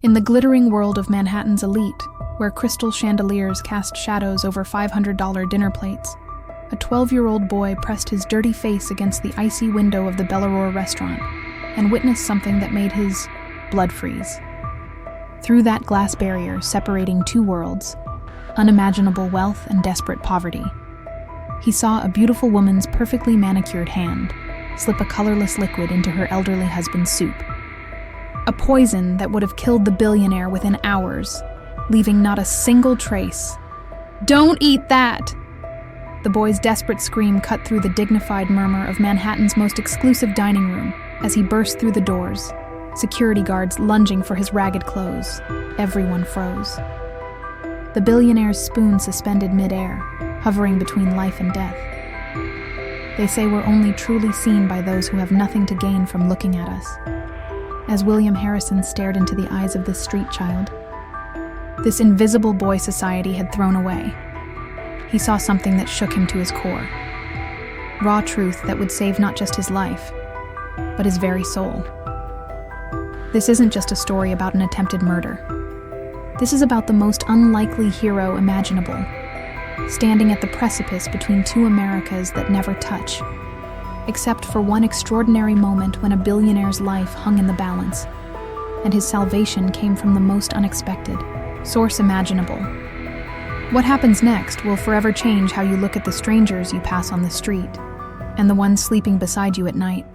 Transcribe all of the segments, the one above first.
In the glittering world of Manhattan's elite, where crystal chandeliers cast shadows over $500 dinner plates, a 12-year-old boy pressed his dirty face against the icy window of the Billionaire restaurant and witnessed something that made his blood freeze. Through that glass barrier separating two worlds, unimaginable wealth and desperate poverty, he saw a beautiful woman's perfectly manicured hand slip a colorless liquid into her elderly husband's soup. A poison that would have killed the billionaire within hours, leaving not a single trace. "Don't eat that!" The boy's desperate scream cut through the dignified murmur of Manhattan's most exclusive dining room as he burst through the doors, security guards lunging for his ragged clothes. Everyone froze. The billionaire's spoon suspended midair, hovering between life and death. They say we're only truly seen by those who have nothing to gain from looking at us. As William Harrison stared into the eyes of this street child, this invisible boy society had thrown away, he saw something that shook him to his core. Raw truth that would save not just his life, but his very soul. This isn't just a story about an attempted murder. This is about the most unlikely hero imaginable, standing at the precipice between two Americas that never touch, except for one extraordinary moment when a billionaire's life hung in the balance, and his salvation came from the most unexpected source imaginable. What happens next will forever change how you look at the strangers you pass on the street, and the ones sleeping beside you at night.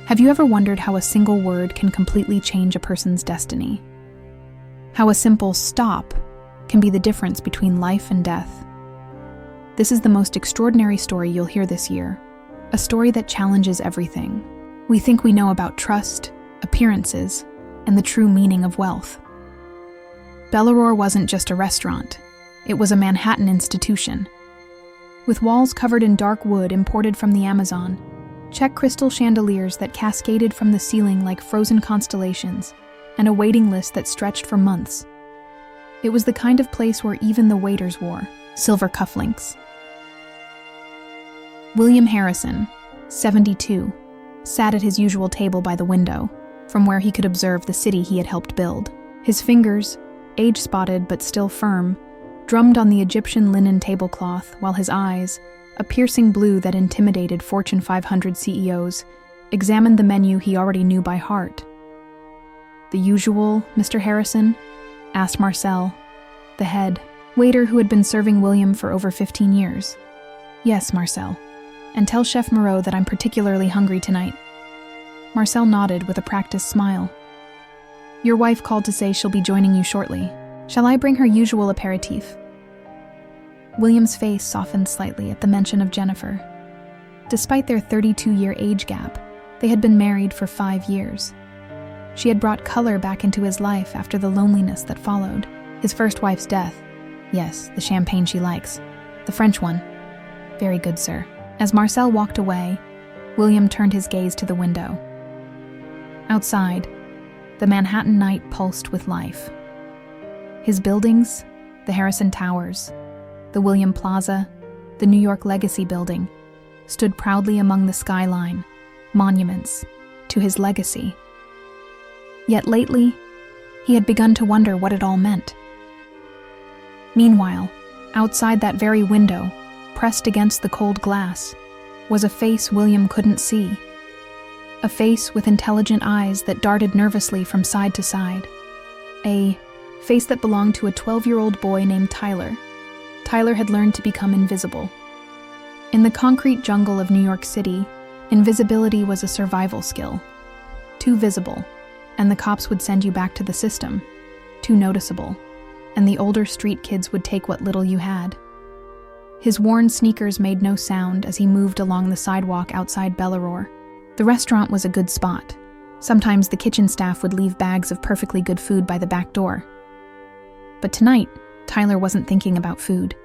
Have you ever wondered how a single word can completely change a person's destiny? How a simple stop can be the difference between life and death? This is the most extraordinary story you'll hear this year, a story that challenges everything we think we know about trust, appearances, and the true meaning of wealth. Billionaire wasn't just a restaurant, it was a Manhattan institution. With walls covered in dark wood imported from the Amazon, check crystal chandeliers that cascaded from the ceiling like frozen constellations, and a waiting list that stretched for months. It was the kind of place where even the waiters wore silver cufflinks. William Harrison, 72, sat at his usual table by the window, from where he could observe the city he had helped build. His fingers, age-spotted but still firm, drummed on the Egyptian linen tablecloth, while his eyes, a piercing blue that intimidated Fortune 500 CEOs, examined the menu he already knew by heart. "The usual, Mr. Harrison?" asked Marcel, the head waiter who had been serving William for over 15 years. "Yes, Marcel. And tell Chef Moreau that I'm particularly hungry tonight." Marcel nodded with a practiced smile. "Your wife called to say she'll be joining you shortly. Shall I bring her usual aperitif?" William's face softened slightly at the mention of Jennifer. Despite their 32-year age gap, they had been married for 5 years. She had brought color back into his life after the loneliness that followed. His first wife's death. Yes, the champagne she likes. The French one. "Very good, sir." As Marcel walked away, William turned his gaze to the window. Outside, the Manhattan night pulsed with life. His buildings, the Harrison Towers, the William Plaza, the New York Legacy Building, stood proudly among the skyline, monuments to his legacy. Yet lately, he had begun to wonder what it all meant. Meanwhile, outside that very window, pressed against the cold glass, was a face William couldn't see. A face with intelligent eyes that darted nervously from side to side. A face that belonged to a 12-year-old boy named Tyler. Tyler had learned to become invisible. In the concrete jungle of New York City, invisibility was a survival skill. Too visible, and the cops would send you back to the system. Too noticeable, and the older street kids would take what little you had. His worn sneakers made no sound as he moved along the sidewalk outside Billionaire. The restaurant was a good spot. Sometimes the kitchen staff would leave bags of perfectly good food by the back door. But tonight, Tyler wasn't thinking about food.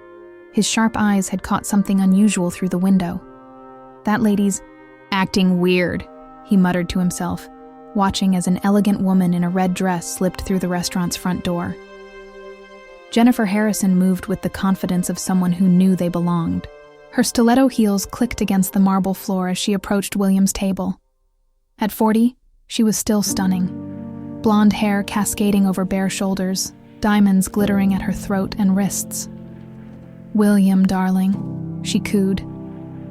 His sharp eyes had caught something unusual through the window. "That lady's acting weird," he muttered to himself, watching as an elegant woman in a red dress slipped through the restaurant's front door. Jennifer Harrison moved with the confidence of someone who knew they belonged. Her stiletto heels clicked against the marble floor as she approached William's table. At 40, she was still stunning. blonde hair cascading over bare shoulders, diamonds glittering at her throat and wrists. "William, darling," she cooed,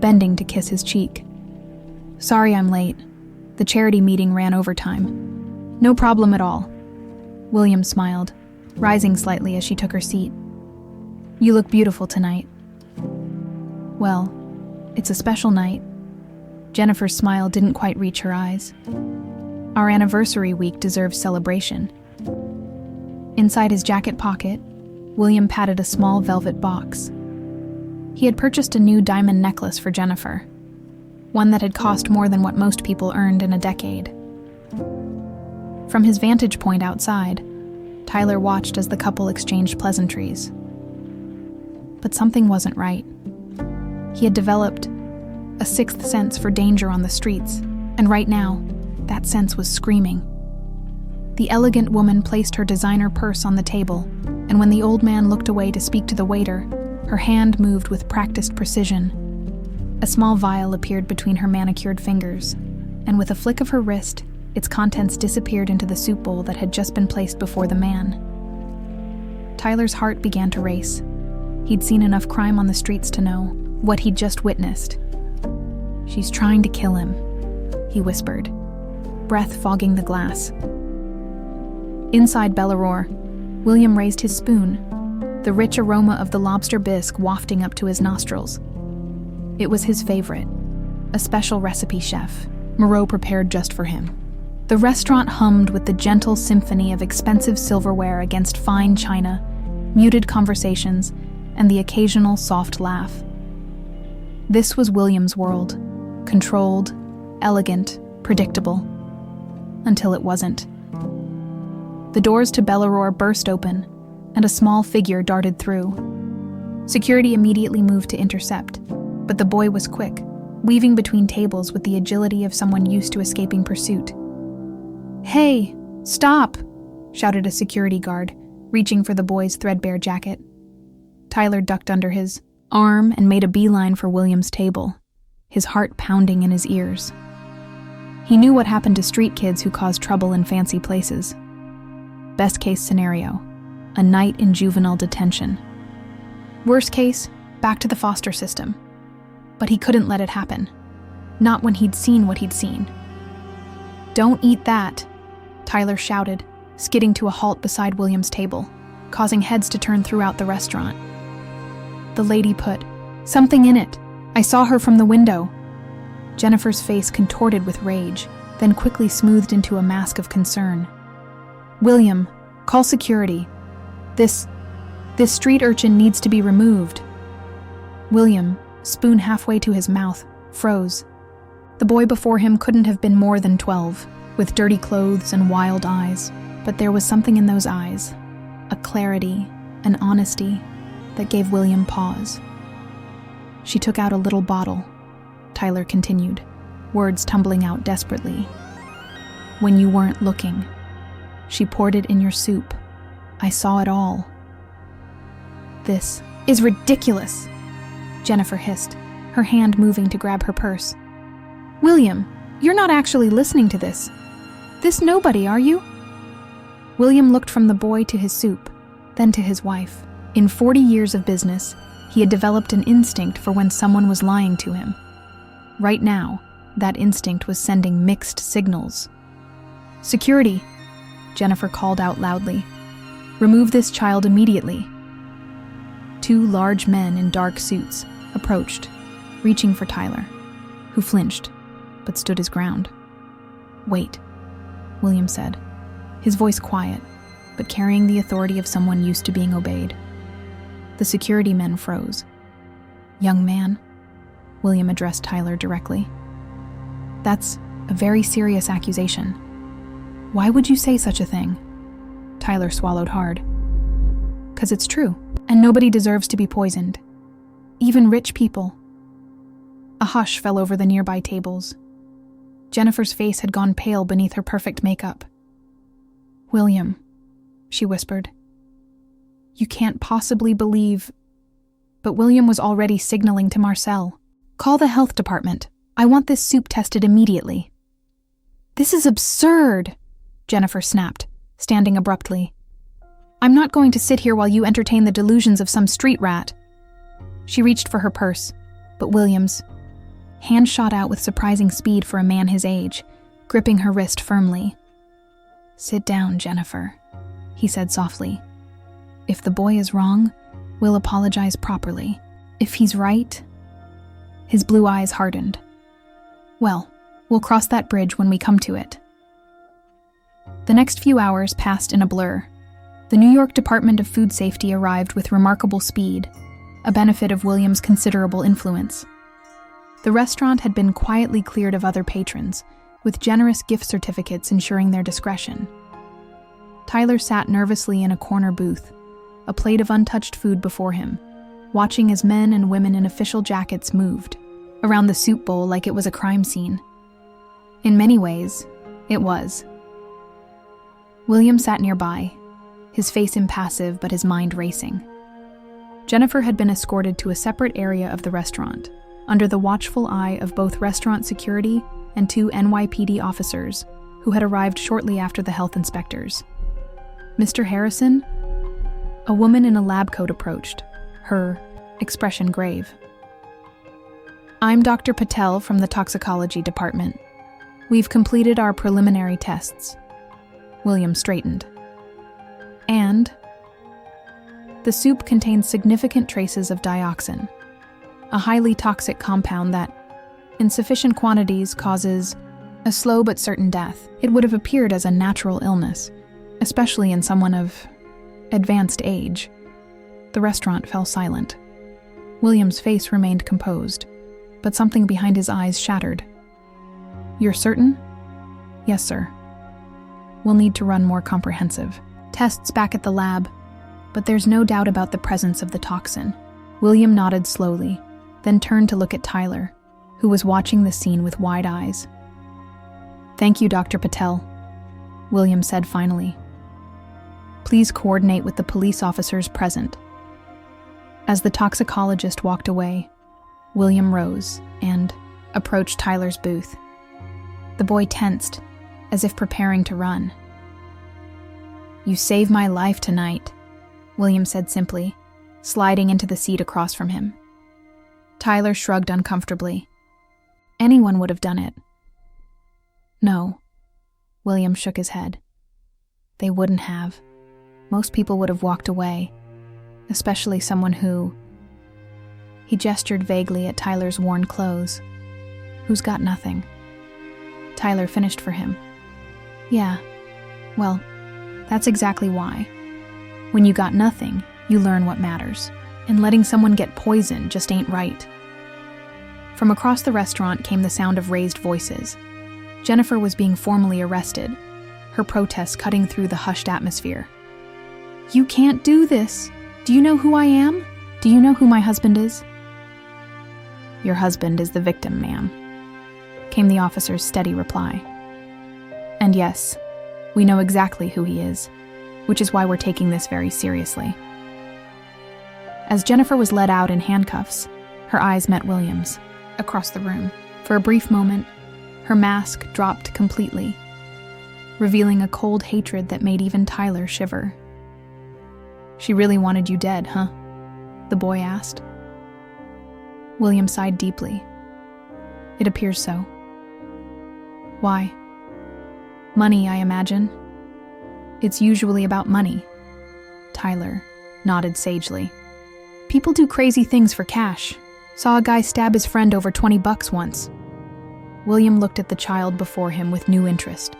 bending to kiss his cheek. "Sorry I'm late. The charity meeting ran overtime." "No problem at all." William smiled, rising slightly as she took her seat. "You look beautiful tonight." "Well, it's a special night." Jennifer's smile didn't quite reach her eyes. "Our anniversary week deserves celebration." Inside his jacket pocket, William patted a small velvet box. He had purchased a new diamond necklace for Jennifer, one that had cost more than what most people earned in a decade. From his vantage point outside, Tyler watched as the couple exchanged pleasantries. But something wasn't right. He had developed a sixth sense for danger on the streets, and right now, that sense was screaming. The elegant woman placed her designer purse on the table, and when the old man looked away to speak to the waiter, her hand moved with practiced precision. A small vial appeared between her manicured fingers, and with a flick of her wrist, its contents disappeared into the soup bowl that had just been placed before the man. Tyler's heart began to race. He'd seen enough crime on the streets to know what he'd just witnessed. "She's trying to kill him," he whispered, breath fogging the glass. Inside Bellroore, William raised his spoon, the rich aroma of the lobster bisque wafting up to his nostrils. It was his favorite, a special recipe chef Moreau prepared just for him. The restaurant hummed with the gentle symphony of expensive silverware against fine china, muted conversations, and the occasional soft laugh. This was William's world, controlled, elegant, predictable, until it wasn't. The doors to Bellroore burst open, and a small figure darted through. Security immediately moved to intercept, but the boy was quick, weaving between tables with the agility of someone used to escaping pursuit. "Hey, stop!" shouted a security guard, reaching for the boy's threadbare jacket. Tyler ducked under his arm and made a beeline for William's table, his heart pounding in his ears. He knew what happened to street kids who caused trouble in fancy places. Best case scenario, a night in juvenile detention. Worst case, back to the foster system. But he couldn't let it happen. Not when he'd seen what he'd seen. "Don't eat that," Tyler shouted, skidding to a halt beside William's table, causing heads to turn throughout the restaurant. The lady put something in it. "I saw her from the window." Jennifer's face contorted with rage, then quickly smoothed into a mask of concern. "William, call security. This street urchin needs to be removed." William, spoon halfway to his mouth, froze. The boy before him couldn't have been more than 12, with dirty clothes and wild eyes, but there was something in those eyes, a clarity, an honesty, that gave William pause. "She took out a little bottle," Tyler continued, words tumbling out desperately. "When you weren't looking. She poured it in your soup. I saw it all." "This is ridiculous," Jennifer hissed, her hand moving to grab her purse. "William, you're not actually listening to this. This nobody, are you?" William looked from the boy to his soup, then to his wife. In 40 years of business, he had developed an instinct for when someone was lying to him. Right now, that instinct was sending mixed signals. "Security," Jennifer called out loudly. "Remove this child immediately." Two large men in dark suits approached, reaching for Tyler, who flinched, but stood his ground. "Wait," William said, his voice quiet, but carrying the authority of someone used to being obeyed. The security men froze. "Young man," William addressed Tyler directly. "That's a very serious accusation. Why would you say such a thing?" Tyler swallowed hard. "'Cause it's true, and nobody deserves to be poisoned. Even rich people." A hush fell over the nearby tables. Jennifer's face had gone pale beneath her perfect makeup. "William," she whispered. "You can't possibly believe..." But William was already signaling to Marcel. "Call the health department. I want this soup tested immediately." "This is absurd," Jennifer snapped, standing abruptly. "I'm not going to sit here while you entertain the delusions of some street rat." She reached for her purse, but William's hand shot out with surprising speed for a man his age, gripping her wrist firmly. "Sit down, Jennifer," he said softly. "If the boy is wrong, we'll apologize properly. If he's right..." His blue eyes hardened. "Well, we'll cross that bridge when we come to it." The next few hours passed in a blur. The New York Department of Food Safety arrived with remarkable speed, a benefit of William's considerable influence. The restaurant had been quietly cleared of other patrons, with generous gift certificates ensuring their discretion. Tyler sat nervously in a corner booth, a plate of untouched food before him, watching as men and women in official jackets moved around the soup bowl like it was a crime scene. In many ways, it was. William sat nearby, his face impassive but his mind racing. Jennifer had been escorted to a separate area of the restaurant, under the watchful eye of both restaurant security and 2 NYPD officers who had arrived shortly after the health inspectors. "Mr. Harrison?" A woman in a lab coat approached, her expression grave. "I'm Dr. Patel from the toxicology department. We've completed our preliminary tests." William straightened. "And?" "The soup contains significant traces of dioxin, a highly toxic compound that, in sufficient quantities, causes a slow but certain death. It would have appeared as a natural illness, especially in someone of advanced age." The restaurant fell silent. William's face remained composed, but something behind his eyes shattered. "You're certain?" "Yes, sir. We'll need to run more comprehensive tests back at the lab, but there's no doubt about the presence of the toxin." William nodded slowly, then turned to look at Tyler, who was watching the scene with wide eyes. "Thank you, Dr. Patel," William said finally. "Please coordinate with the police officers present." As the toxicologist walked away, William rose and approached Tyler's booth. The boy tensed, as if preparing to run. "You saved my life tonight," William said simply, sliding into the seat across from him. Tyler shrugged uncomfortably. "Anyone would have done it." "No," William shook his head. "They wouldn't have. Most people would have walked away, especially someone who..." He gestured vaguely at Tyler's worn clothes. "Who's got nothing." Tyler finished for him. "Yeah, well, that's exactly why. When you got nothing, you learn what matters, and letting someone get poisoned just ain't right." From across the restaurant came the sound of raised voices. Jennifer was being formally arrested, her protests cutting through the hushed atmosphere. "You can't do this. Do you know who I am? Do you know who my husband is?" "Your husband is the victim, ma'am," came the officer's steady reply. "And yes, we know exactly who he is, which is why we're taking this very seriously." As Jennifer was led out in handcuffs, her eyes met William's, across the room. For a brief moment, her mask dropped completely, revealing a cold hatred that made even Tyler shiver. "She really wanted you dead, huh?" the boy asked. William sighed deeply. "It appears so." "Why?" "Money, I imagine." "It's usually about money." Tyler nodded sagely. "People do crazy things for cash. Saw a guy stab his friend over $20 once." William looked at the child before him with new interest.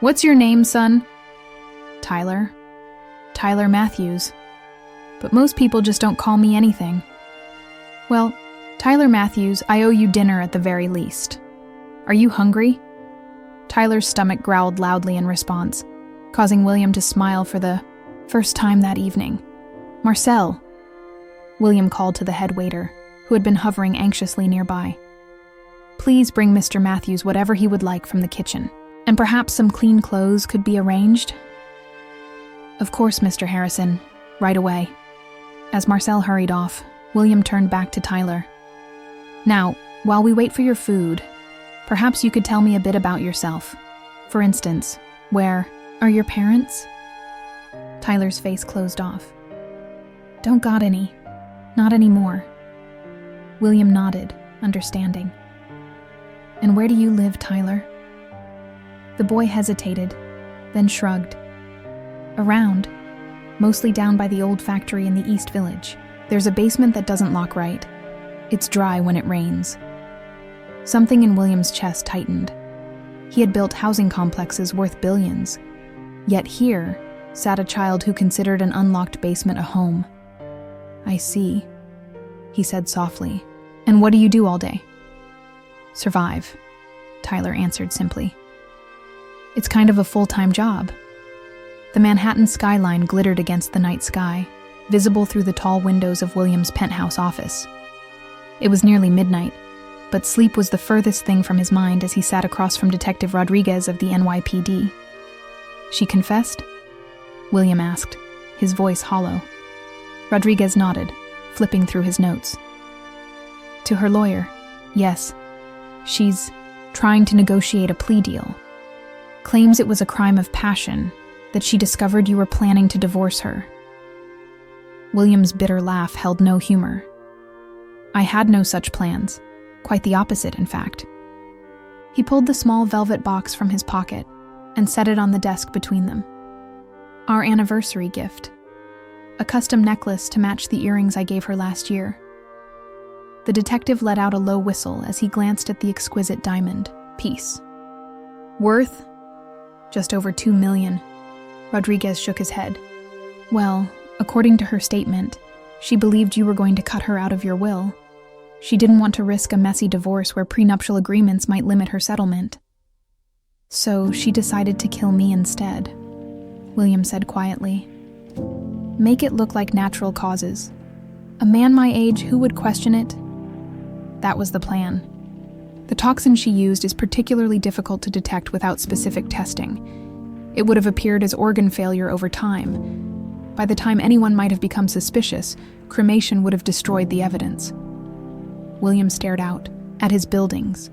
"What's your name, son?" "Tyler. Tyler Matthews. But most people just don't call me anything." "Well, Tyler Matthews, I owe you dinner at the very least. Are you hungry?" Tyler's stomach growled loudly in response, causing William to smile for the first time that evening. "Marcel," William called to the head waiter, who had been hovering anxiously nearby. "Please bring Mr. Matthews whatever he would like from the kitchen, and perhaps some clean clothes could be arranged." "Of course, Mr. Harrison, right away." As Marcel hurried off, William turned back to Tyler. "Now, while we wait for your food, perhaps you could tell me a bit about yourself. For instance, Where? Are your parents? Tyler's face closed off. Don't got any. Not anymore. William nodded, understanding. And where do you live, Tyler? The boy hesitated, then shrugged. Around, mostly down by the old factory in the East Village. There's a basement that doesn't lock right. It's dry when it rains. Something in William's chest tightened. He had built housing complexes worth billions. Yet here sat a child who considered an unlocked basement a home. I see, he said softly. And what do you do all day? Survive, Tyler answered simply. It's kind of a full-time job. The Manhattan skyline glittered against the night sky, visible through the tall windows of William's penthouse office. It was nearly midnight, but sleep was the furthest thing from his mind as he sat across from Detective Rodriguez of the NYPD. She confessed? William asked, his voice hollow. Rodriguez nodded, flipping through his notes. To her lawyer, yes. She's trying to negotiate a plea deal. Claims it was a crime of passion, that she discovered you were planning to divorce her. William's bitter laugh held no humor. I had no such plans. Quite the opposite, in fact. He pulled the small velvet box from his pocket and set it on the desk between them. Our anniversary gift. A custom necklace to match the earrings I gave her last year. The detective let out a low whistle as he glanced at the exquisite diamond piece. Worth? Just over $2 million. Rodriguez shook his head. Well, according to her statement, she believed you were going to cut her out of your will. She didn't want to risk a messy divorce where prenuptial agreements might limit her settlement. So she decided to kill me instead, William said quietly. Make it look like natural causes. A man my age, who would question it? That was the plan. The toxin she used is particularly difficult to detect without specific testing. It would have appeared as organ failure over time. By the time anyone might have become suspicious, cremation would have destroyed the evidence. William stared out at his buildings,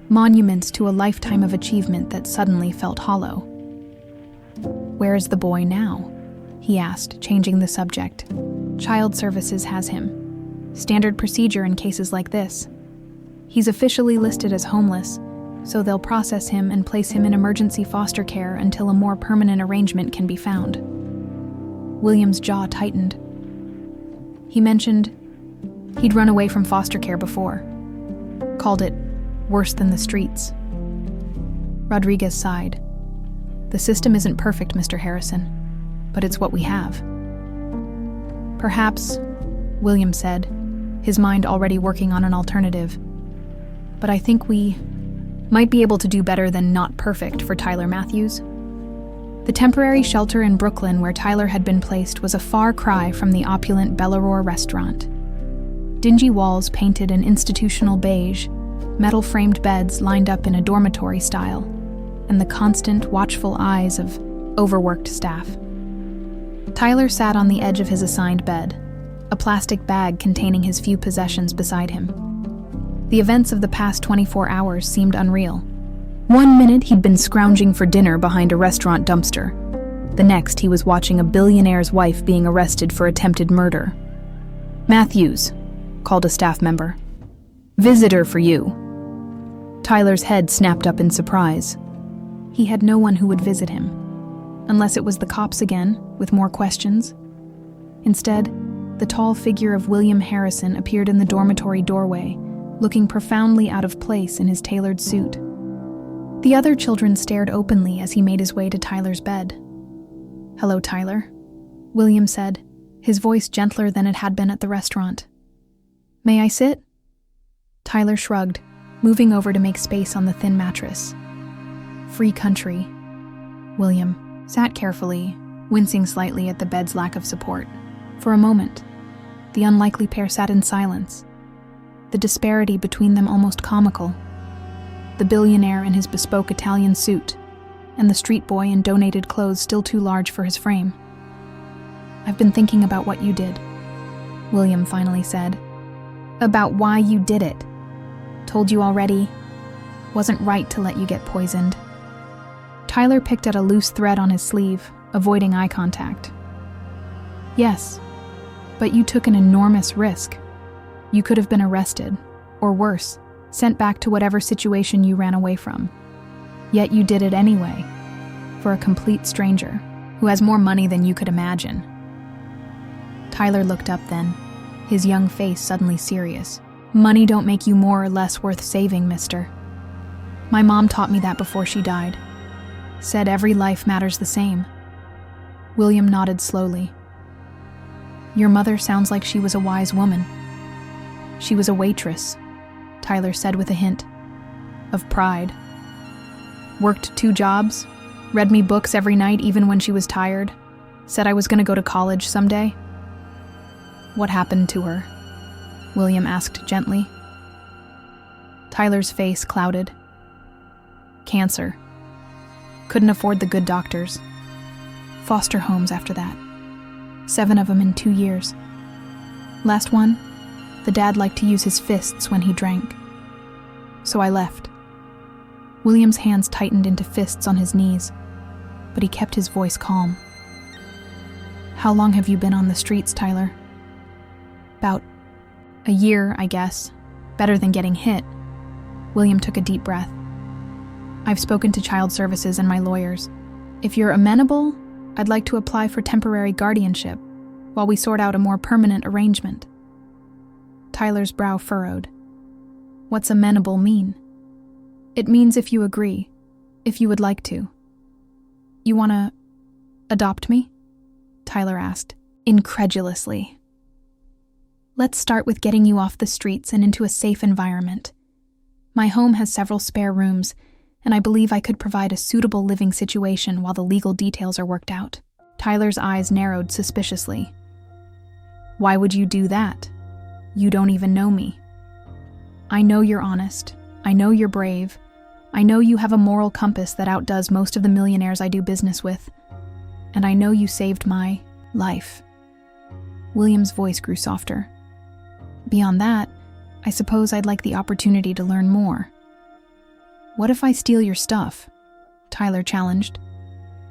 monuments to a lifetime of achievement that suddenly felt hollow. Where is the boy now? He asked, changing the subject. Child Services has him. Standard procedure in cases like this. He's officially listed as homeless, so they'll process him and place him in emergency foster care until a more permanent arrangement can be found. William's jaw tightened. He mentioned he'd run away from foster care before. Called it worse than the streets. Rodriguez sighed. The system isn't perfect, Mr. Harrison, but it's what we have. Perhaps, William said, his mind already working on an alternative. But I think we might be able to do better than not perfect for Tyler Matthews. The temporary shelter in Brooklyn where Tyler had been placed was a far cry from the opulent Billionaire restaurant. Dingy walls painted an institutional beige, metal-framed beds lined up in a dormitory style, and the constant, watchful eyes of overworked staff. Tyler sat on the edge of his assigned bed, a plastic bag containing his few possessions beside him. The events of the past 24 hours seemed unreal. 1 minute he'd been scrounging for dinner behind a restaurant dumpster. The next he was watching a billionaire's wife being arrested for attempted murder. Matthews, called a staff member. Visitor for you. Tyler's head snapped up in surprise. He had no one who would visit him, unless it was the cops again, with more questions. Instead, the tall figure of William Harrison appeared in the dormitory doorway, looking profoundly out of place in his tailored suit. The other children stared openly as he made his way to Tyler's bed. Hello, Tyler, William said, his voice gentler than it had been at the restaurant. May I sit? Tyler shrugged, moving over to make space on the thin mattress. Free country. William sat carefully, wincing slightly at the bed's lack of support. For a moment, the unlikely pair sat in silence, the disparity between them almost comical. The billionaire in his bespoke Italian suit, and the street boy in donated clothes still too large for his frame. I've been thinking about what you did, William finally said. About why you did it. Told you already. Wasn't right to let you get poisoned. Tyler picked at a loose thread on his sleeve, avoiding eye contact. Yes, but you took an enormous risk. You could have been arrested, or worse, sent back to whatever situation you ran away from. Yet you did it anyway, for a complete stranger, who has more money than you could imagine. Tyler looked up then, his young face suddenly serious. Money don't make you more or less worth saving, mister. My mom taught me that before she died. Said every life matters the same. William nodded slowly. Your mother sounds like she was a wise woman. She was a waitress, Tyler said with a hint of pride. Worked 2 jobs, read me books every night even when she was tired, said I was going to go to college someday. What happened to her? William asked gently. Tyler's face clouded. Cancer. Couldn't afford the good doctors. Foster homes after that. 7 of them in 2 years. Last one, the dad liked to use his fists when he drank. So I left. William's hands tightened into fists on his knees, but he kept his voice calm. How long have you been on the streets, Tyler? About a year, I guess. Better than getting hit. William took a deep breath. I've spoken to child services and my lawyers. If you're amenable, I'd like to apply for temporary guardianship while we sort out a more permanent arrangement. Tyler's brow furrowed. What's amenable mean? It means if you agree, if you would like to. You want to adopt me? Tyler asked, incredulously. Let's start with getting you off the streets and into a safe environment. My home has several spare rooms, and I believe I could provide a suitable living situation while the legal details are worked out. Tyler's eyes narrowed suspiciously. Why would you do that? You don't even know me. I know you're honest. I know you're brave. I know you have a moral compass that outdoes most of the millionaires I do business with. And I know you saved my life. William's voice grew softer. Beyond that, I suppose I'd like the opportunity to learn more. What if I steal your stuff? Tyler challenged.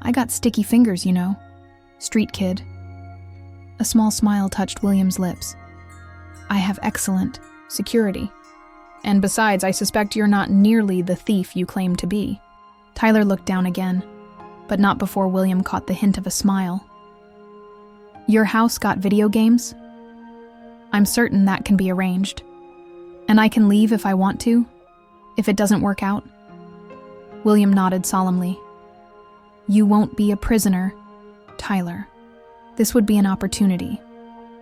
I got sticky fingers, you know. Street kid. A small smile touched William's lips. I have excellent security. And besides, I suspect you're not nearly the thief you claim to be. Tyler looked down again, but not before William caught the hint of a smile. Your house got video games? I'm certain that can be arranged. And I can leave if I want to, if it doesn't work out. William nodded solemnly. You won't be a prisoner, Tyler. This would be an opportunity,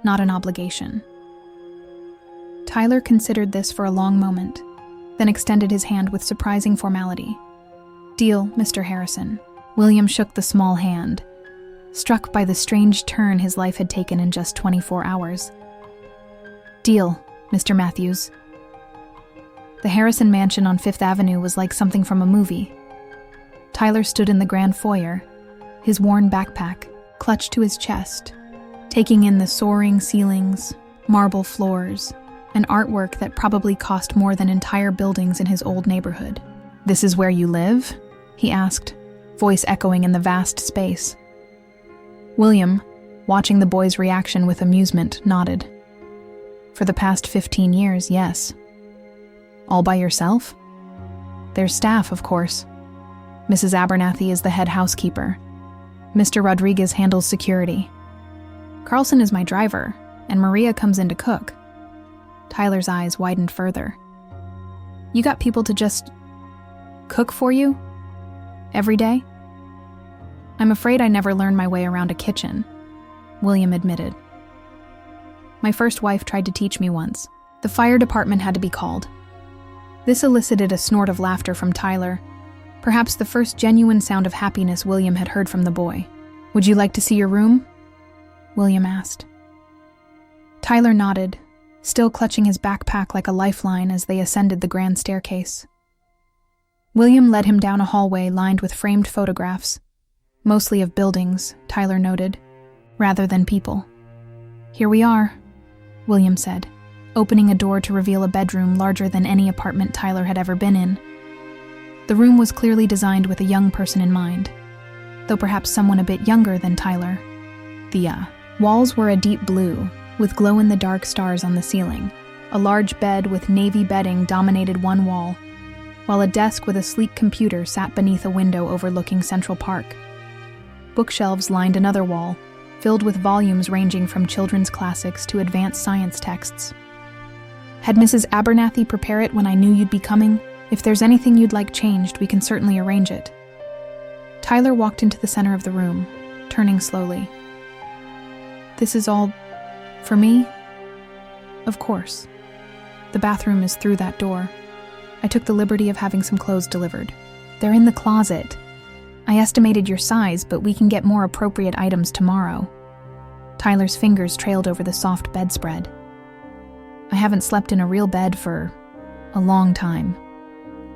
not an obligation. Tyler considered this for a long moment, then extended his hand with surprising formality. Deal, Mr. Harrison. William shook the small hand, struck by the strange turn his life had taken in just 24 hours. Deal, Mr. Matthews. The Harrison mansion on Fifth Avenue was like something from a movie. Tyler stood in the grand foyer, his worn backpack clutched to his chest, taking in the soaring ceilings, marble floors, and artwork that probably cost more than entire buildings in his old neighborhood. This is where you live? He asked, voice echoing in the vast space. William, watching the boy's reaction with amusement, nodded. For the past 15 years, yes. All by yourself? There's staff, of course. Mrs. Abernathy is the head housekeeper. Mr. Rodriguez handles security. Carlson is my driver, and Maria comes in to cook. Tyler's eyes widened further. You got people to just cook for you? Every day? I'm afraid I never learned my way around a kitchen, William admitted. My first wife tried to teach me once. The fire department had to be called. This elicited a snort of laughter from Tyler, perhaps the first genuine sound of happiness William had heard from the boy. Would you like to see your room? William asked. Tyler nodded, still clutching his backpack like a lifeline as they ascended the grand staircase. William led him down a hallway lined with framed photographs, mostly of buildings, Tyler noted, rather than people. Here we are, William said, opening a door to reveal a bedroom larger than any apartment Tyler had ever been in. The room was clearly designed with a young person in mind, though perhaps someone a bit younger than Tyler. The walls were a deep blue, with glow-in-the-dark stars on the ceiling. A large bed with navy bedding dominated one wall, while a desk with a sleek computer sat beneath a window overlooking Central Park. Bookshelves lined another wall, filled with volumes ranging from children's classics to advanced science texts. Had Mrs. Abernathy prepare it when I knew you'd be coming? If there's anything you'd like changed, we can certainly arrange it. Tyler walked into the center of the room, turning slowly. This is all for me? Of course. The bathroom is through that door. I took the liberty of having some clothes delivered. They're in the closet. I estimated your size, but we can get more appropriate items tomorrow. Tyler's fingers trailed over the soft bedspread. I haven't slept in a real bed for a long time.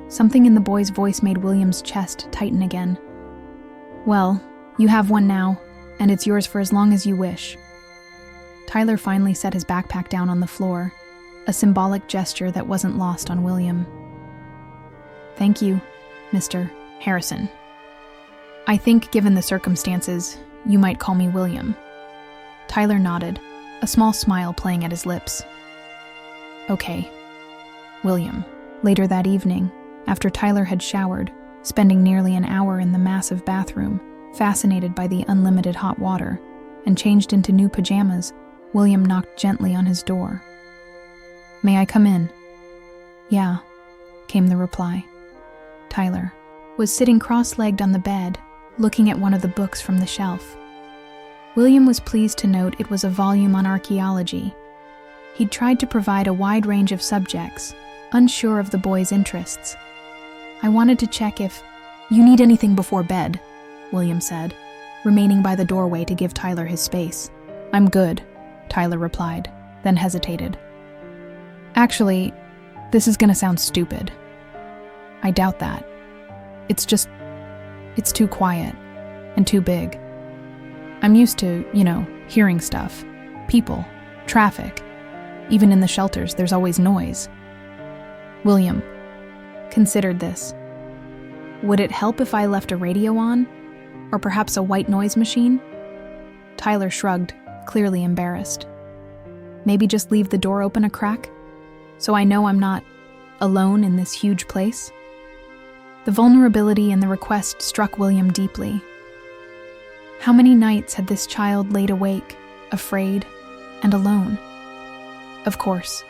Something in the boy's voice made William's chest tighten again. Well, you have one now, and it's yours for as long as you wish. Tyler finally set his backpack down on the floor, a symbolic gesture that wasn't lost on William. Thank you, Mr. Harrison. I think, given the circumstances, you might call me William. Tyler nodded, a small smile playing at his lips. Okay, William. Later that evening, after Tyler had showered, spending nearly an hour in the massive bathroom, fascinated by the unlimited hot water, and changed into new pajamas, William knocked gently on his door. May I come in? Yeah, came the reply. Tyler was sitting cross-legged on the bed, looking at one of the books from the shelf. William was pleased to note it was a volume on archaeology. He'd tried to provide a wide range of subjects, unsure of the boy's interests. I wanted to check if you need anything before bed, William said, remaining by the doorway to give Tyler his space. I'm good, Tyler replied, then hesitated. Actually, this is gonna sound stupid. I doubt that. It's too quiet and too big. I'm used to, hearing stuff. People, traffic. Even in the shelters, there's always noise. William considered this. Would it help if I left a radio on? Or perhaps a white noise machine? Tyler shrugged, clearly embarrassed. Maybe just leave the door open a crack, so I know I'm not alone in this huge place? The vulnerability in the request struck William deeply. How many nights had this child laid awake, afraid, and alone? Of course.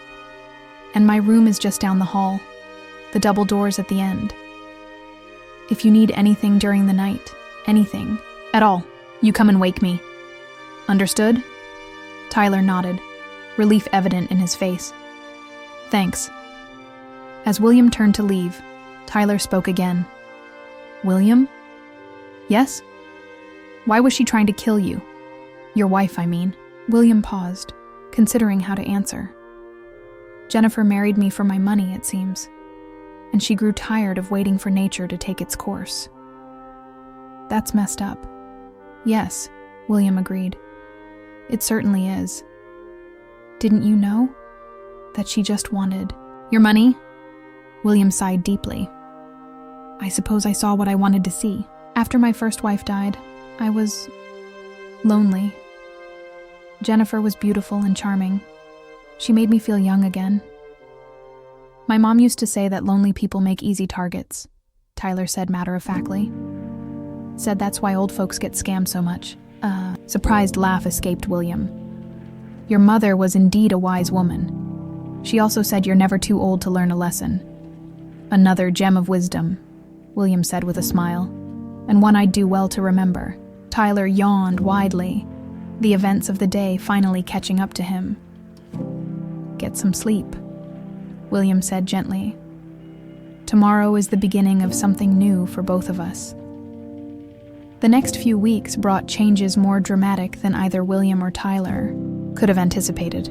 And my room is just down the hall, the double doors at the end. If you need anything during the night, anything, at all, you come and wake me. Understood? Tyler nodded, relief evident in his face. Thanks. As William turned to leave, Tyler spoke again. William? Yes? Why was she trying to kill you? Your wife, I mean. William paused, considering how to answer. Jennifer married me for my money, it seems, and she grew tired of waiting for nature to take its course. That's messed up. Yes, William agreed. It certainly is. Didn't you know? That she just wanted your money? William sighed deeply. I suppose I saw what I wanted to see. After my first wife died, I was lonely. Jennifer was beautiful and charming. She made me feel young again. My mom used to say that lonely people make easy targets, Tyler said matter-of-factly. Said that's why old folks get scammed so much. A surprised laugh escaped William. Your mother was indeed a wise woman. She also said you're never too old to learn a lesson. Another gem of wisdom, William said with a smile, and one I'd do well to remember. Tyler yawned widely, the events of the day finally catching up to him. Get some sleep, William said gently. Tomorrow is the beginning of something new for both of us. The next few weeks brought changes more dramatic than either William or Tyler could have anticipated.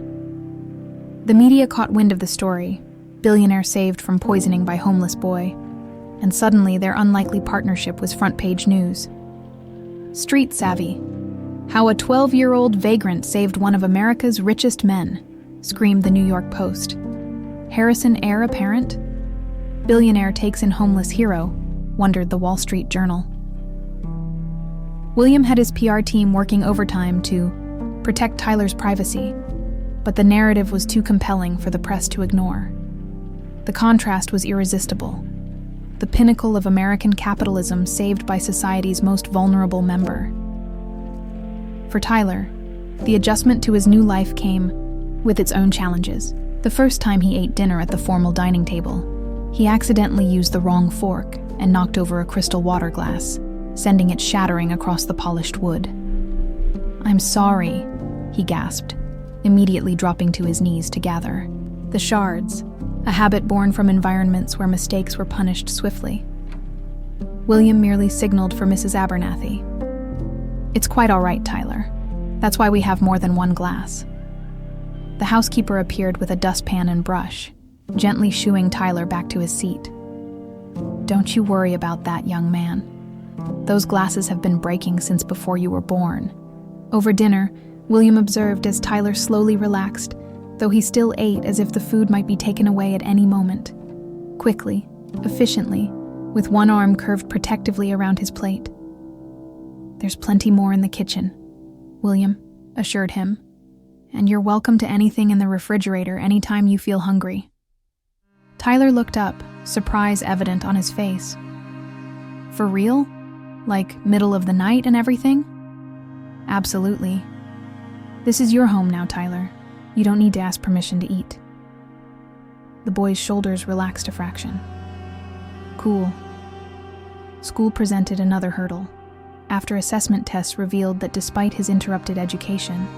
The media caught wind of the story, Billionaire saved from poisoning by homeless boy, and suddenly their unlikely partnership was front-page news. Street savvy. How a 12-year-old vagrant saved one of America's richest men, screamed the New York Post. Harrison heir apparent? Billionaire takes in homeless hero, wondered the Wall Street Journal. William had his PR team working overtime to protect Tyler's privacy, but the narrative was too compelling for the press to ignore. The contrast was irresistible. The pinnacle of American capitalism saved by society's most vulnerable member. For Tyler, the adjustment to his new life came with its own challenges. The first time he ate dinner at the formal dining table, he accidentally used the wrong fork and knocked over a crystal water glass, sending it shattering across the polished wood. "I'm sorry," he gasped, immediately dropping to his knees to gather the shards, a habit born from environments where mistakes were punished swiftly. William merely signaled for Mrs. Abernathy. "It's quite all right, Tyler. That's why we have more than one glass." The housekeeper appeared with a dustpan and brush, gently shooing Tyler back to his seat. "Don't you worry about that, young man. Those glasses have been breaking since before you were born." Over dinner, William observed as Tyler slowly relaxed, though he still ate as if the food might be taken away at any moment. Quickly, efficiently, with one arm curved protectively around his plate. "There's plenty more in the kitchen," William assured him, "and you're welcome to anything in the refrigerator anytime you feel hungry." Tyler looked up, surprise evident on his face. "For real? Like middle of the night and everything?" "Absolutely. This is your home now, Tyler. You don't need to ask permission to eat." The boy's shoulders relaxed a fraction. "Cool." School presented another hurdle. After assessment tests revealed that despite his interrupted education,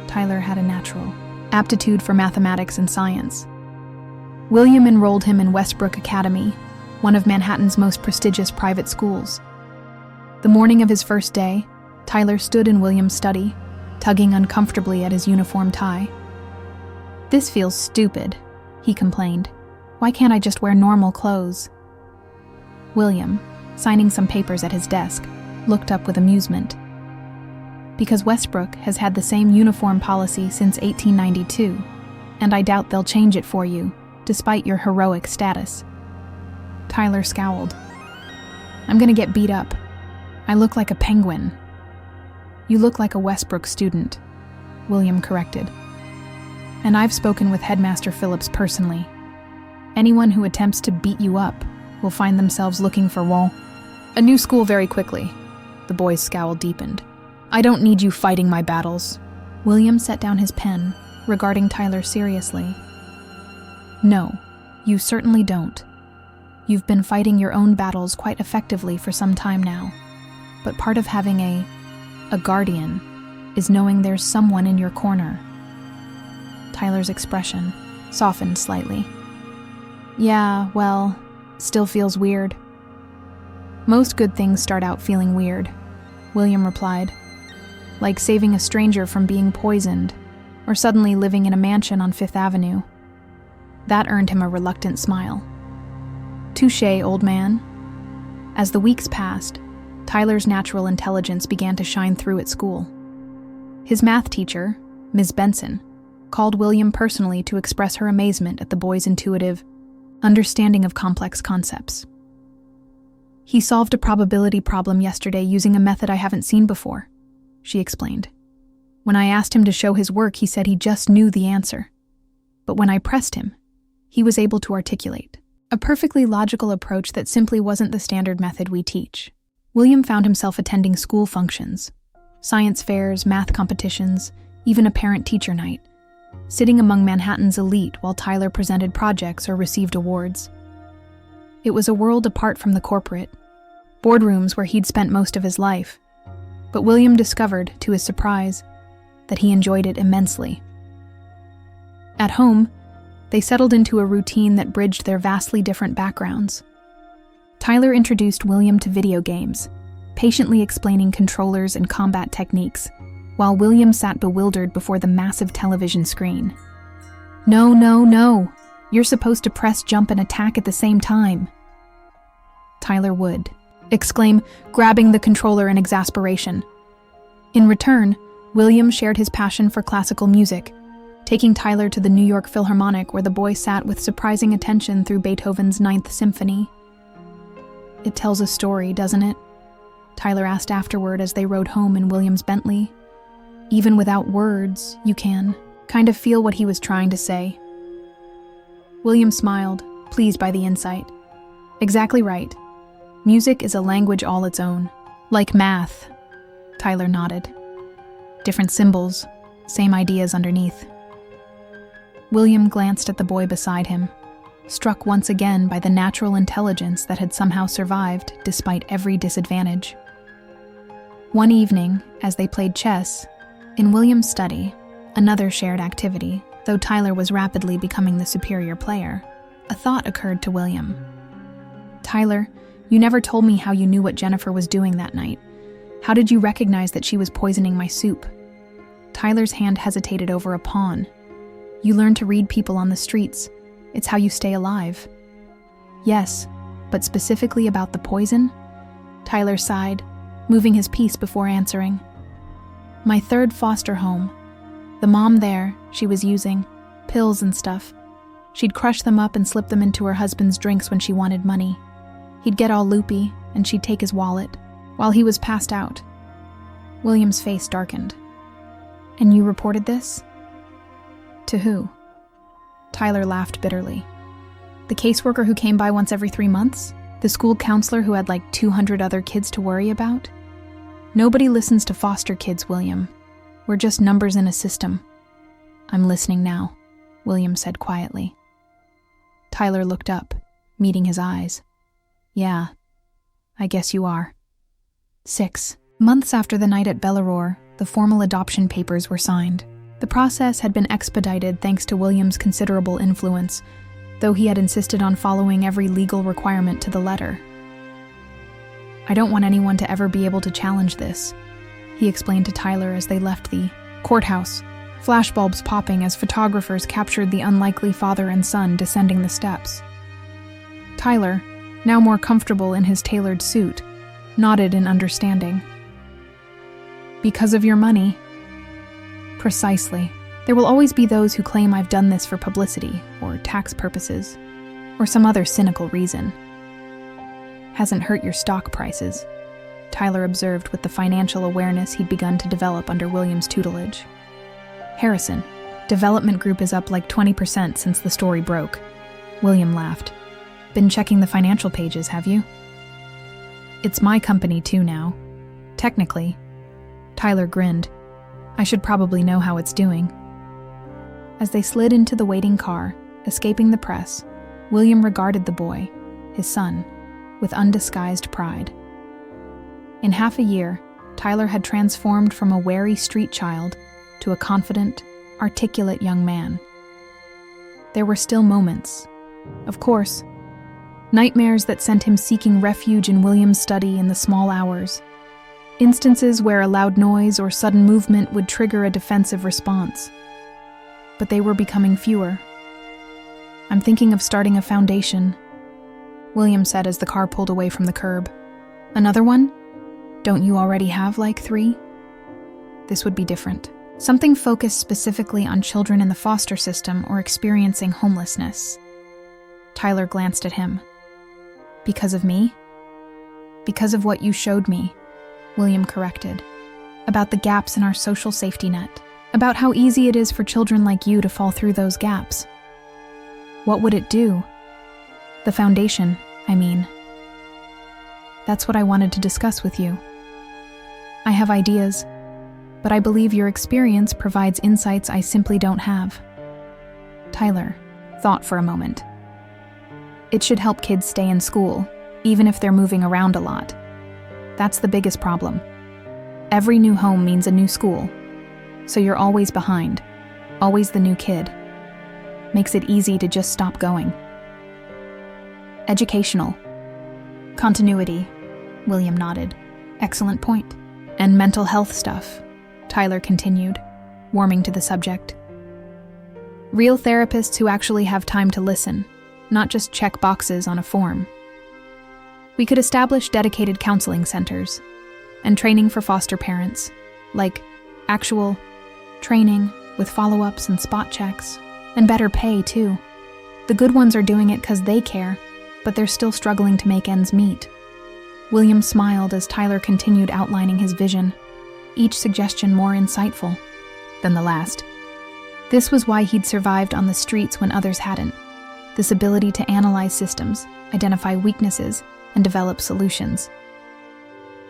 Tyler had a natural aptitude for mathematics and science. William enrolled him in Westbrook Academy, one of Manhattan's most prestigious private schools. The morning of his first day, Tyler stood in William's study, tugging uncomfortably at his uniform tie. "This feels stupid," he complained. "Why can't I just wear normal clothes?" William, signing some papers at his desk, looked up with amusement. "Because Westbrook has had the same uniform policy since 1892, and I doubt they'll change it for you, despite your heroic status." Tyler scowled. "I'm gonna get beat up. I look like a penguin." "You look like a Westbrook student," William corrected. "And I've spoken with Headmaster Phillips personally. Anyone who attempts to beat you up will find themselves looking for a new school very quickly." The boy's scowl deepened. "I don't need you fighting my battles." William set down his pen, regarding Tyler seriously. "No, you certainly don't. You've been fighting your own battles quite effectively for some time now. But part of having a guardian is knowing there's someone in your corner." Tyler's expression softened slightly. "Yeah, well, still feels weird." "Most good things start out feeling weird," William replied. "Like saving a stranger from being poisoned, or suddenly living in a mansion on Fifth Avenue." That earned him a reluctant smile. "Touché, old man." As the weeks passed, Tyler's natural intelligence began to shine through at school. His math teacher, Ms. Benson, called William personally to express her amazement at the boy's intuitive understanding of complex concepts. "He solved a probability problem yesterday using a method I haven't seen before," she explained. "When I asked him to show his work, he said he just knew the answer. But when I pressed him, he was able to articulate a perfectly logical approach that simply wasn't the standard method we teach." William found himself attending school functions, science fairs, math competitions, even a parent-teacher night, sitting among Manhattan's elite while Tyler presented projects or received awards. It was a world apart from the corporate boardrooms where he'd spent most of his life, but William discovered, to his surprise, that he enjoyed it immensely. At home, they settled into a routine that bridged their vastly different backgrounds. Tyler introduced William to video games, patiently explaining controllers and combat techniques, while William sat bewildered before the massive television screen. "No, no, no! You're supposed to press jump and attack at the same time." Tyler would exclaim, grabbing the controller in exasperation. In return, William shared his passion for classical music, taking Tyler to the New York Philharmonic where the boy sat with surprising attention through Beethoven's Ninth Symphony. "It tells a story, doesn't it?" Tyler asked afterward as they rode home in William's Bentley. "Even without words, you can kind of feel what he was trying to say." William smiled, pleased by the insight. "Exactly right. Music is a language all its own. Like math." Tyler nodded. "Different symbols, same ideas underneath." William glanced at the boy beside him, struck once again by the natural intelligence that had somehow survived despite every disadvantage. One evening, as they played chess, in William's study, another shared activity, though Tyler was rapidly becoming the superior player, a thought occurred to William. "Tyler, you never told me how you knew what Jennifer was doing that night. How did you recognize that she was poisoning my soup?" Tyler's hand hesitated over a pawn. "You learn to read people on the streets. It's how you stay alive." "Yes, but specifically about the poison?" Tyler sighed, moving his piece before answering. "My third foster home. The mom there, she was using pills and stuff. She'd crush them up and slip them into her husband's drinks when she wanted money. He'd get all loopy, and she'd take his wallet, while he was passed out." William's face darkened. "And you reported this?" "To who?" Tyler laughed bitterly. "The caseworker who came by once every 3 months? The school counselor who had like 200 other kids to worry about? Nobody listens to foster kids, William. We're just numbers in a system." "I'm listening now," William said quietly. Tyler looked up, meeting his eyes. "Yeah, I guess you are." 6 months after the night at Billionaire, the formal adoption papers were signed. The process had been expedited thanks to William's considerable influence, though he had insisted on following every legal requirement to the letter. "I don't want anyone to ever be able to challenge this," he explained to Tyler as they left the courthouse, flashbulbs popping as photographers captured the unlikely father and son descending the steps. Tyler, now more comfortable in his tailored suit, nodded in understanding. "Because of your money?" "Precisely. There will always be those who claim I've done this for publicity, or tax purposes, or some other cynical reason." "Hasn't hurt your stock prices," Tyler observed with the financial awareness he'd begun to develop under William's tutelage. "Harrison, Development Group is up like 20% since the story broke." William laughed. "Been checking the financial pages, have you?" "It's my company too now. Technically." Tyler grinned. "I should probably know how it's doing." As they slid into the waiting car, escaping the press, William regarded the boy, his son, with undisguised pride. In half a year, Tyler had transformed from a wary street child to a confident, articulate young man. There were still moments, of course, nightmares that sent him seeking refuge in William's study in the small hours, instances where a loud noise or sudden movement would trigger a defensive response. But they were becoming fewer. "I'm thinking of starting a foundation," William said as the car pulled away from the curb. "Another one? Don't you already have like 3? This would be different. Something focused specifically on children in the foster system or experiencing homelessness." Tyler glanced at him. "Because of me?" "Because of what you showed me," William corrected. "About the gaps in our social safety net. About how easy it is for children like you to fall through those gaps." "What would it do?" "The foundation, I mean." "That's what I wanted to discuss with you. I have ideas, but I believe your experience provides insights I simply don't have." Tyler thought for a moment. "It should help kids stay in school, even if they're moving around a lot. That's the biggest problem. Every new home means a new school, so you're always behind, always the new kid. Makes it easy to just stop going." "Educational. Continuity," William nodded. "Excellent point. And mental health stuff," Tyler continued, warming to the subject. "Real therapists who actually have time to listen, not just check boxes on a form. We could establish dedicated counseling centers and training for foster parents, like actual training with follow-ups and spot checks, and better pay, too. The good ones are doing it because they care, but they're still struggling to make ends meet. William smiled as Tyler continued outlining his vision, each suggestion more insightful than the last. This was why he'd survived on the streets when others hadn't. This ability to analyze systems, identify weaknesses, and develop solutions.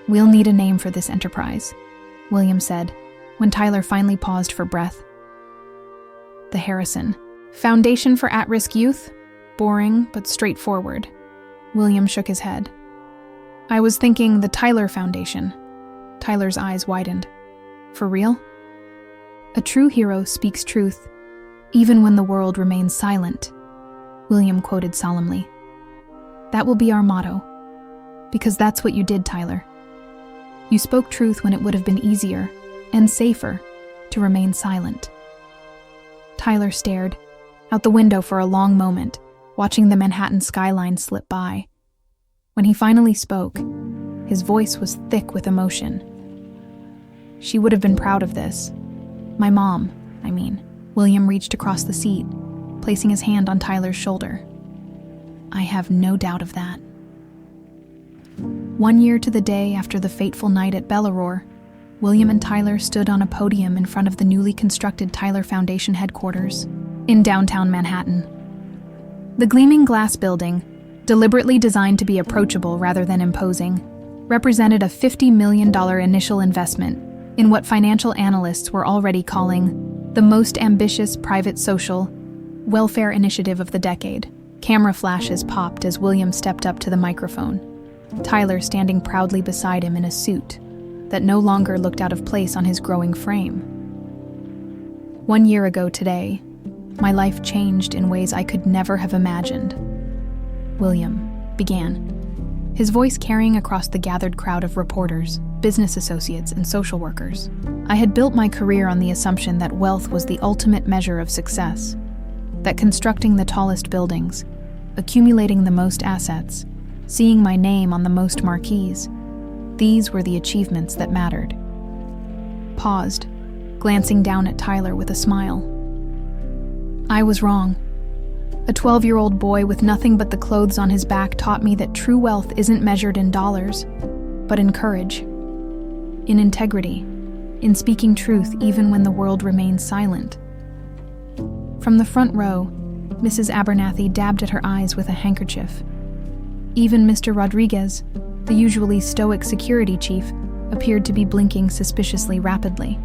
"We'll need a name for this enterprise," William said, when Tyler finally paused for breath. "The Harrison Foundation for At-Risk Youth? Boring, but straightforward." William shook his head. "I was thinking the Tyler Foundation." Tyler's eyes widened. "For real?" "A true hero speaks truth, even when the world remains silent," William quoted solemnly. "That will be our motto, because that's what you did, Tyler. You spoke truth when it would have been easier and safer to remain silent." Tyler stared out the window for a long moment, watching the Manhattan skyline slip by. When he finally spoke, his voice was thick with emotion. "She would have been proud of this. My mom, I mean." William reached across the seat, placing his hand on Tyler's shoulder. "I have no doubt of that." 1 year to the day after the fateful night at Billionaire, William and Tyler stood on a podium in front of the newly constructed Tyler Foundation headquarters in downtown Manhattan. The gleaming glass building, deliberately designed to be approachable rather than imposing, represented a $50 million initial investment in what financial analysts were already calling the most ambitious private social welfare initiative of the decade. Camera flashes popped as William stepped up to the microphone, Tyler standing proudly beside him in a suit that no longer looked out of place on his growing frame. "1 year ago today, my life changed in ways I could never have imagined," William began, his voice carrying across the gathered crowd of reporters, business associates, and social workers. "I had built my career on the assumption that wealth was the ultimate measure of success, that constructing the tallest buildings, accumulating the most assets, seeing my name on the most marquees, these were the achievements that mattered." Paused, glancing down at Tyler with a smile. "I was wrong. A 12-year-old boy with nothing but the clothes on his back taught me that true wealth isn't measured in dollars, but in courage, in integrity, in speaking truth even when the world remains silent." From the front row, Mrs. Abernathy dabbed at her eyes with a handkerchief. Even Mr. Rodriguez, the usually stoic security chief, appeared to be blinking suspiciously rapidly.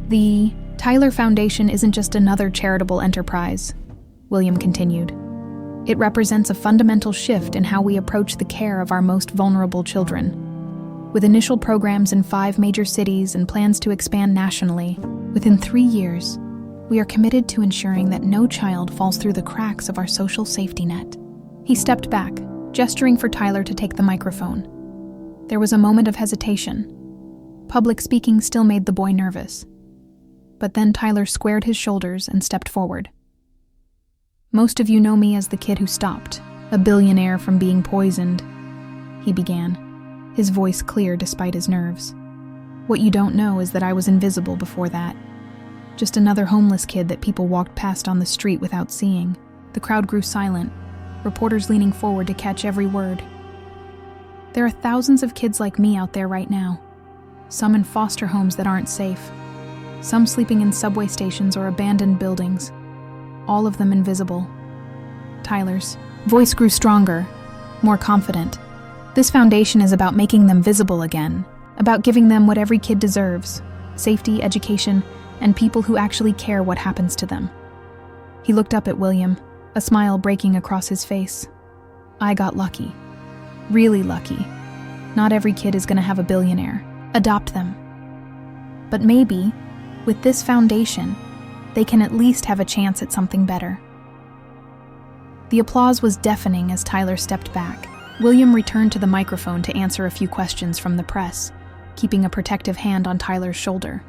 "The Tyler Foundation isn't just another charitable enterprise," William continued. "It represents a fundamental shift in how we approach the care of our most vulnerable children. With initial programs in 5 major cities and plans to expand nationally, within 3 years, we are committed to ensuring that no child falls through the cracks of our social safety net." He stepped back, gesturing for Tyler to take the microphone. There was a moment of hesitation. Public speaking still made the boy nervous. But then Tyler squared his shoulders and stepped forward. "Most of you know me as the kid who stopped a billionaire from being poisoned," he began, his voice clear despite his nerves. "What you don't know is that I was invisible before that. Just another homeless kid that people walked past on the street without seeing." The crowd grew silent, reporters leaning forward to catch every word. "There are thousands of kids like me out there right now, some in foster homes that aren't safe, some sleeping in subway stations or abandoned buildings, all of them invisible." Tyler's voice grew stronger, more confident. "This foundation is about making them visible again, about giving them what every kid deserves: safety, education, and people who actually care what happens to them." He looked up at William, a smile breaking across his face. "I got lucky. Really lucky. Not every kid is going to have a billionaire. Adopt them. But maybe, with this foundation, they can at least have a chance at something better." The applause was deafening as Tyler stepped back. William returned to the microphone to answer a few questions from the press, keeping a protective hand on Tyler's shoulder.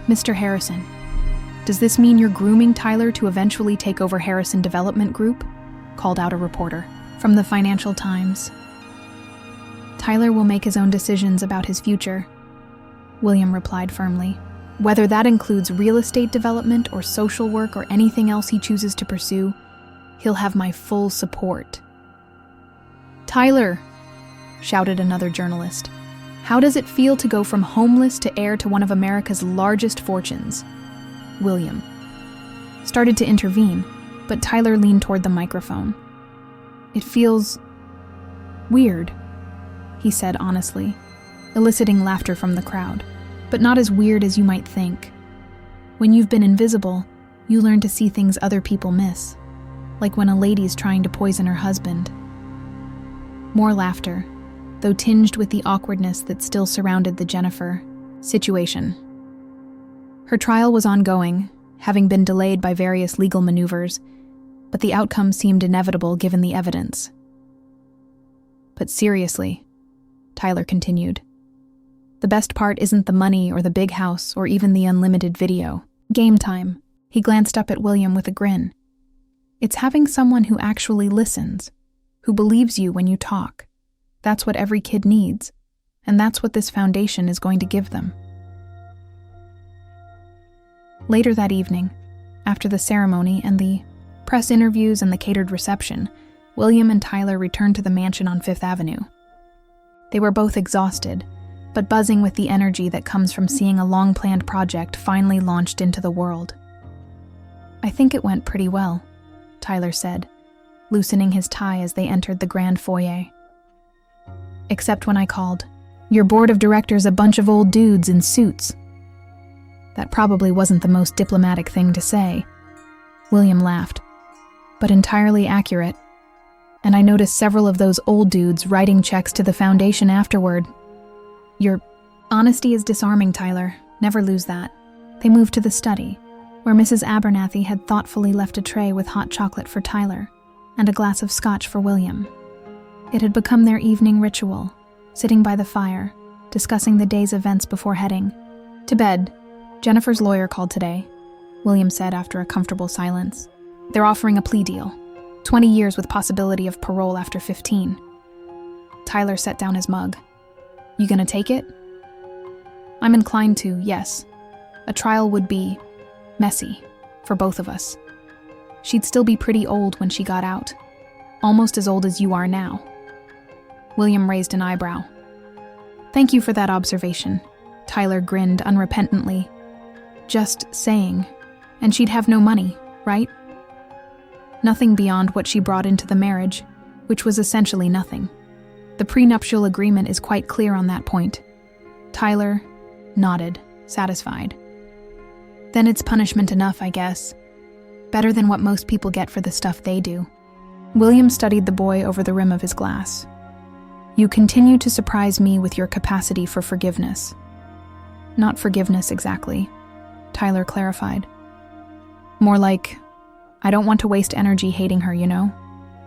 "Mr. Harrison, does this mean you're grooming Tyler to eventually take over Harrison Development Group?" called out a reporter from the Financial Times. "Tyler will make his own decisions about his future," William replied firmly. Whether that includes real estate development or social work or anything else he chooses to pursue, he'll have my full support." "Tyler," shouted another journalist, "how does it feel to go from homeless to heir to one of America's largest fortunes?" William started to intervene, but Tyler leaned toward the microphone. "It feels weird," he said honestly, eliciting laughter from the crowd, "but not as weird as you might think. When you've been invisible, you learn to see things other people miss, like when a lady's trying to poison her husband." More laughter, though tinged with the awkwardness that still surrounded the Jennifer situation. Her trial was ongoing, having been delayed by various legal maneuvers, but the outcome seemed inevitable given the evidence. "But seriously," Tyler continued, "the best part isn't the money or the big house or even the unlimited video. Game time." He glanced up at William with a grin. "It's having someone who actually listens, who believes you when you talk. That's what every kid needs, and that's what this foundation is going to give them." Later that evening, after the ceremony and the press interviews and the catered reception, William and Tyler returned to the mansion on Fifth Avenue. They were both exhausted, but buzzing with the energy that comes from seeing a long-planned project finally launched into the world. "I think it went pretty well," Tyler said, loosening his tie as they entered the grand foyer. "Except when I called your board of directors a bunch of old dudes in suits." That probably wasn't the most diplomatic thing to say. William laughed, but entirely accurate. "And I noticed several of those old dudes writing checks to the foundation afterward." "Your honesty is disarming, Tyler. Never lose that." They moved to the study, where Mrs. Abernathy had thoughtfully left a tray with hot chocolate for Tyler and a glass of scotch for William. It had become their evening ritual, sitting by the fire, discussing the day's events before heading to bed. "Jennifer's lawyer called today," William said after a comfortable silence. "They're offering a plea deal. 20 years with possibility of parole after 15. Tyler set down his mug. "You gonna take it?" "I'm inclined to, yes. A trial would be messy for both of us. She'd still be pretty old when she got out. Almost as old as you are now." William raised an eyebrow. "Thank you for that observation." Tyler grinned unrepentantly. "Just saying. And she'd have no money, right? Nothing beyond what she brought into the marriage, which was essentially nothing. The prenuptial agreement is quite clear on that point." Tyler nodded, satisfied. "Then it's punishment enough, I guess. Better than what most people get for the stuff they do." William studied the boy over the rim of his glass. "You continue to surprise me with your capacity for forgiveness." "Not forgiveness exactly," Tyler clarified. "More like, I don't want to waste energy hating her, you know?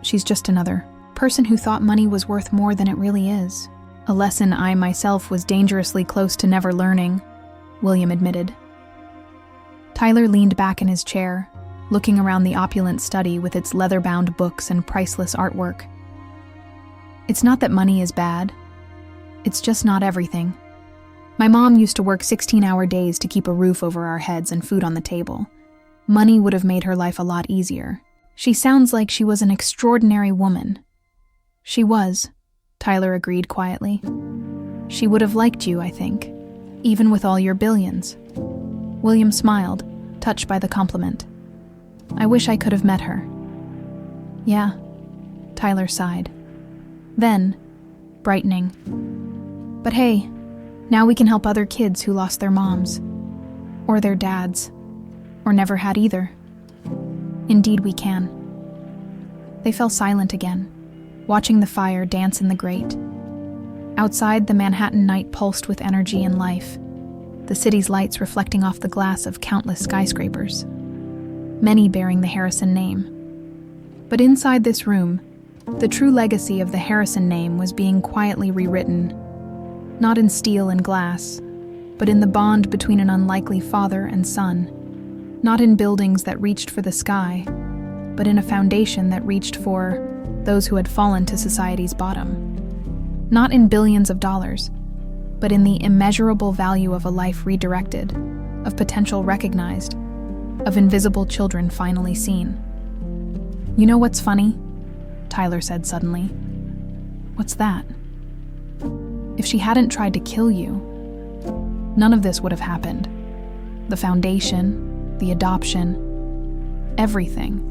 She's just another person who thought money was worth more than it really is. A lesson I myself was dangerously close to never learning," William admitted. Tyler leaned back in his chair, looking around the opulent study with its leather-bound books and priceless artwork. "It's not that money is bad. It's just not everything. My mom used to work 16-hour days to keep a roof over our heads and food on the table. Money would have made her life a lot easier. She sounds like she was an extraordinary woman." "She was," Tyler agreed quietly. "She would have liked you, I think, even with all your billions." William smiled, touched by the compliment. "I wish I could have met her." "Yeah," Tyler sighed. Then, brightening, "But hey, now we can help other kids who lost their moms, or their dads, or never had either. Indeed we can." They fell silent again, watching the fire dance in the grate. Outside, the Manhattan night pulsed with energy and life, the city's lights reflecting off the glass of countless skyscrapers, many bearing the Harrison name. But inside this room, the true legacy of the Harrison name was being quietly rewritten, not in steel and glass, but in the bond between an unlikely father and son, not in buildings that reached for the sky, but in a foundation that reached for those who had fallen to society's bottom. Not in billions of dollars, but in the immeasurable value of a life redirected, of potential recognized, of invisible children finally seen. "You know what's funny?" Tyler said suddenly. "What's that?" "If she hadn't tried to kill you, none of this would have happened. The foundation, the adoption, everything."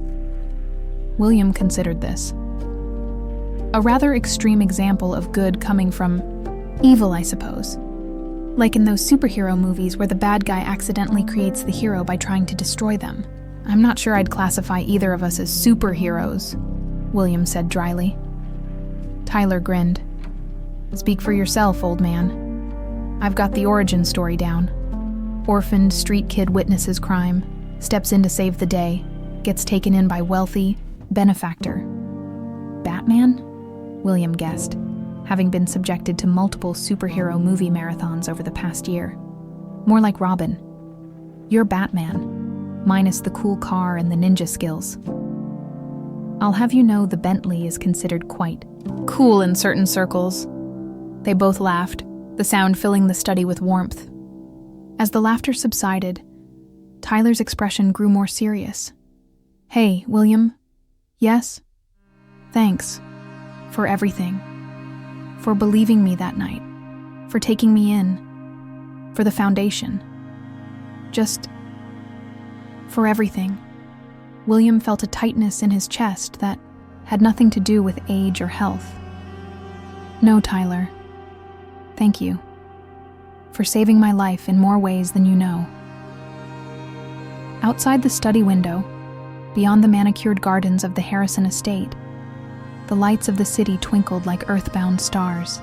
William considered this. A rather extreme example of good coming from evil, I suppose. Like in those superhero movies where the bad guy accidentally creates the hero by trying to destroy them. "I'm not sure I'd classify either of us as superheroes," William said dryly. Tyler grinned. "Speak for yourself, old man. I've got the origin story down. Orphaned street kid witnesses crime, steps in to save the day, gets taken in by wealthy benefactor." "Batman?" William guessed, having been subjected to multiple superhero movie marathons over the past year. "More like Robin. You're Batman, minus the cool car and the ninja skills. I'll have you know the Bentley is considered quite cool in certain circles." They both laughed, the sound filling the study with warmth. As the laughter subsided, Tyler's expression grew more serious. "Hey, William. Yes? Thanks. For everything. For believing me that night. For taking me in. For the foundation. Just for everything." William felt a tightness in his chest that had nothing to do with age or health. "No, Tyler. Thank you. For saving my life in more ways than you know." Outside the study window, beyond the manicured gardens of the Harrison estate, the lights of the city twinkled like earthbound stars.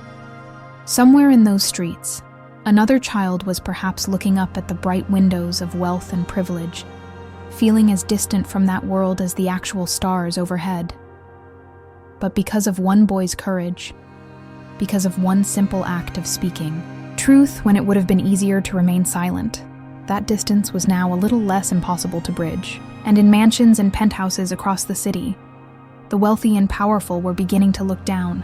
Somewhere in those streets, another child was perhaps looking up at the bright windows of wealth and privilege, feeling as distant from that world as the actual stars overhead. But because of one boy's courage, because of one simple act of speaking truth when it would have been easier to remain silent, that distance was now a little less impossible to bridge. And in mansions and penthouses across the city, the wealthy and powerful were beginning to look down,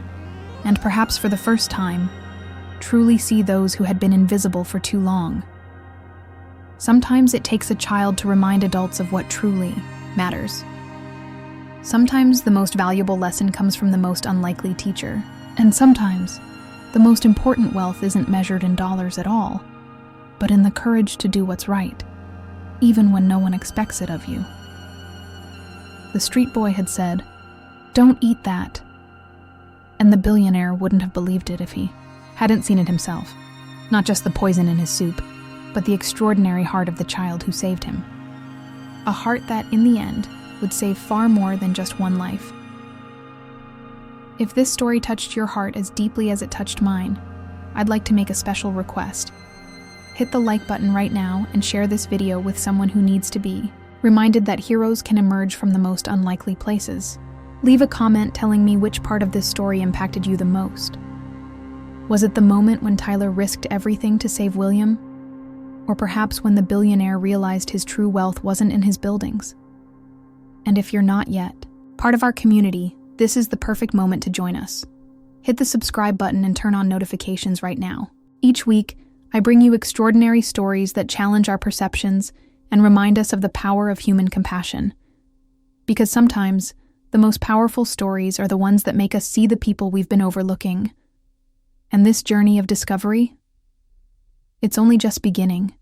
and perhaps for the first time, truly see those who had been invisible for too long. Sometimes it takes a child to remind adults of what truly matters. Sometimes the most valuable lesson comes from the most unlikely teacher, and sometimes the most important wealth isn't measured in dollars at all, but in the courage to do what's right, even when no one expects it of you. The street boy had said, "Don't eat that," and the billionaire wouldn't have believed it if he hadn't seen it himself. Not just the poison in his soup, but the extraordinary heart of the child who saved him. A heart that, in the end, would save far more than just one life. If this story touched your heart as deeply as it touched mine, I'd like to make a special request. Hit the like button right now and share this video with someone who needs to be reminded that heroes can emerge from the most unlikely places. Leave a comment telling me which part of this story impacted you the most. Was it the moment when Tyler risked everything to save William? Or perhaps when the billionaire realized his true wealth wasn't in his buildings? And if you're not yet part of our community, this is the perfect moment to join us. Hit the subscribe button and turn on notifications right now. Each week, I bring you extraordinary stories that challenge our perceptions and remind us of the power of human compassion. Because sometimes, the most powerful stories are the ones that make us see the people we've been overlooking. And this journey of discovery? It's only just beginning.